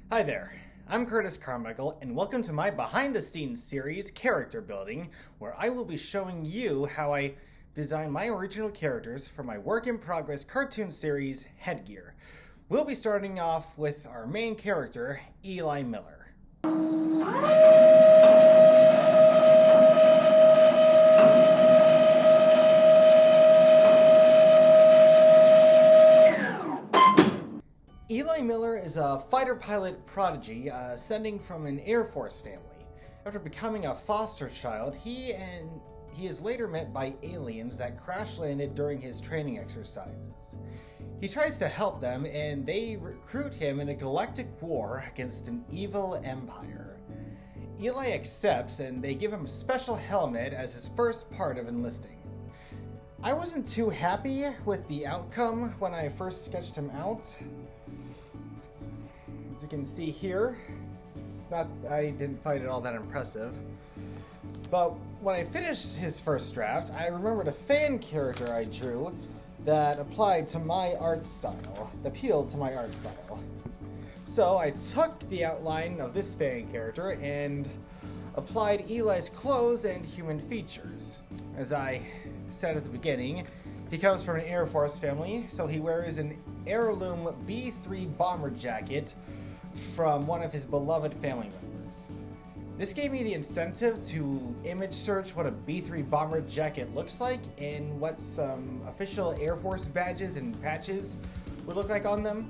Hi there, I'm Curtis Carmichael, and welcome to my behind the scenes series, Character Building, where I will be showing you how I design my original characters for my work in progress cartoon series, Headgear. We'll be starting off with our main character, Eli Miller. Eli Miller is a fighter pilot prodigy ascending from an Air Force family. After becoming a foster child, he is later met by aliens that crash landed during his training exercises. He tries to help them, and they recruit him in a galactic war against an evil empire. Eli accepts, and they give him a special helmet as his first part of enlisting. I wasn't too happy with the outcome when I first sketched him out. As you can see here, I didn't find it all that impressive. But when I finished his first draft, I remembered a fan character I drew that applied to my art style, that appealed to my art style. So I took the outline of this fan character and applied Eli's clothes and human features. As I said at the beginning, he comes from an Air Force family, so he wears an heirloom B-3 bomber jacket from one of his beloved family members. This gave me the incentive to image search what a B-3 bomber jacket looks like and what some official Air Force badges and patches would look like on them.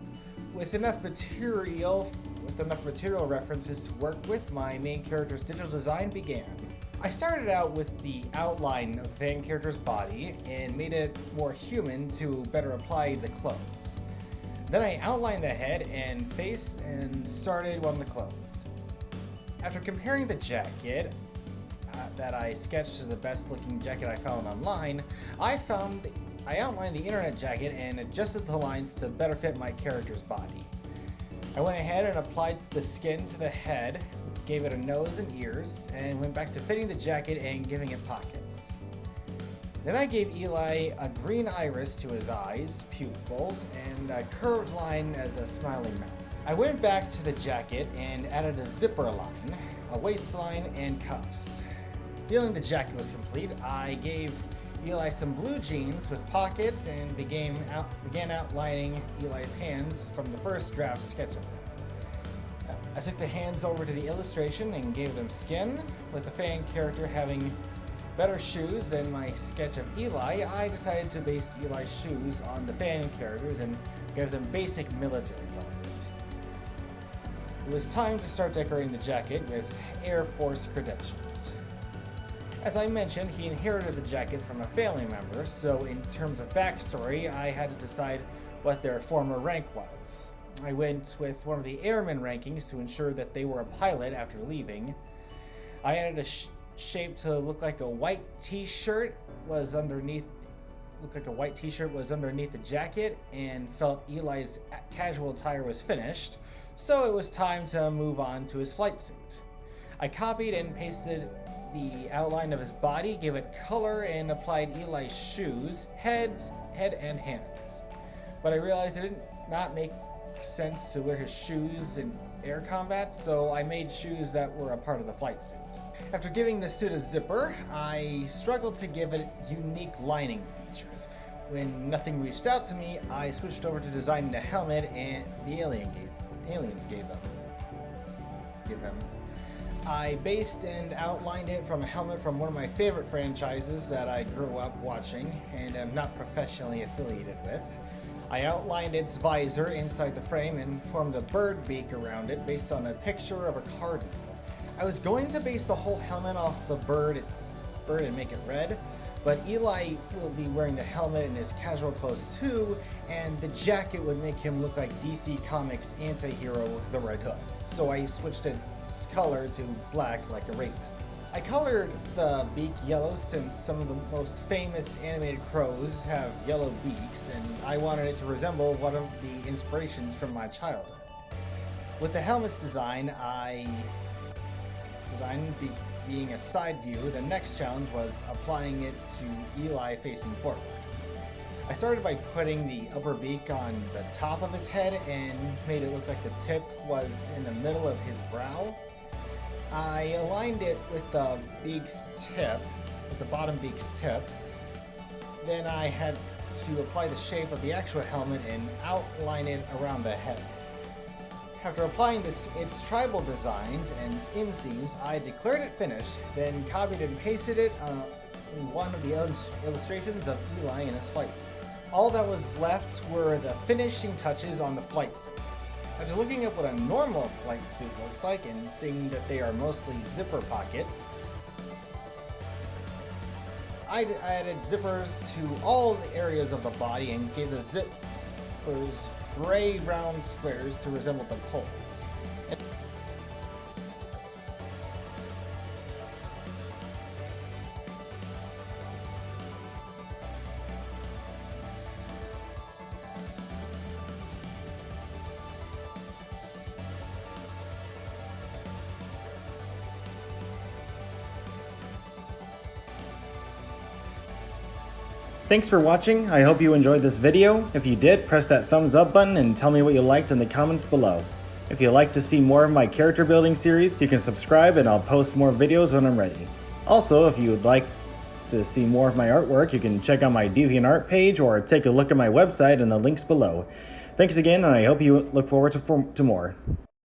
With enough material references to work with, my main character's digital design began. I started out with the outline of the fan character's body and made it more human to better apply the clothes. Then I outlined the head and face and started on the clothes. After comparing the jacket that I sketched to the best looking jacket I found online, I outlined the internet jacket and adjusted the lines to better fit my character's body. I went ahead and applied the skin to the head, gave it a nose and ears, and went back to fitting the jacket and giving it pockets. Then I gave Eli a green iris to his eyes, pupils, and a curved line as a smiling mouth. I went back to the jacket and added a zipper line, a waistline, and cuffs. Feeling the jacket was complete, I gave Eli some blue jeans with pockets and began outlining Eli's hands from the first draft sketch of him. I took the hands over to the illustration and gave them skin. With the fan character having better shoes than my sketch of Eli, I decided to base Eli's shoes on the fan characters and give them basic military colors. It was time to start decorating the jacket with Air Force credentials. As I mentioned, he inherited the jacket from a family member, so in terms of backstory, I had to decide what their former rank was. I went with one of the airman rankings to ensure that they were a pilot after leaving. I added a shape to look like a white t-shirt was underneath the jacket, and felt Eli's casual attire was finished, so it was time to move on to his flight suit. I copied and pasted the outline of his body, gave it color, and applied Eli's shoes, head and hands. But I realized it did not make sense to wear his shoes in air combat, so I made shoes that were a part of the flight suit. After giving the suit a zipper, I struggled to give it unique lining features. When nothing reached out to me, I switched over to designing the helmet and the aliens gave him. I based and outlined it from a helmet from one of my favorite franchises that I grew up watching and am not professionally affiliated with. I outlined its visor inside the frame and formed a bird beak around it based on a picture of a cardinal. I was going to base the whole helmet off the bird and make it red, but Eli will be wearing the helmet in his casual clothes too, and the jacket would make him look like DC Comics anti-hero the Red Hood. So I switched its color to black like a raven. I colored the beak yellow since some of the most famous animated crows have yellow beaks, and I wanted it to resemble one of the inspirations from my childhood. With the helmet's design, being a side view, the next challenge was applying it to Eli facing forward. I started by putting the upper beak on the top of his head and made it look like the tip was in the middle of his brow. I aligned it with the beak's tip, with the bottom beak's tip. Then I had to apply the shape of the actual helmet and outline it around the head. After applying its tribal designs and inseams, I declared it finished, then copied and pasted it in one of the illustrations of Eli in his flight suit. All that was left were the finishing touches on the flight suit. After looking at what a normal flight suit looks like and seeing that they are mostly zipper pockets, I added zippers to all the areas of the body and gave the zippers gray round squares to resemble the poles. Thanks for watching. I hope you enjoyed this video. If you did, press that thumbs up button and tell me what you liked in the comments below. If you'd like to see more of my character building series, you can subscribe and I'll post more videos when I'm ready. Also, if you would like to see more of my artwork, you can check out my DeviantArt page or take a look at my website in the links below. Thanks again, and I hope you look forward to more.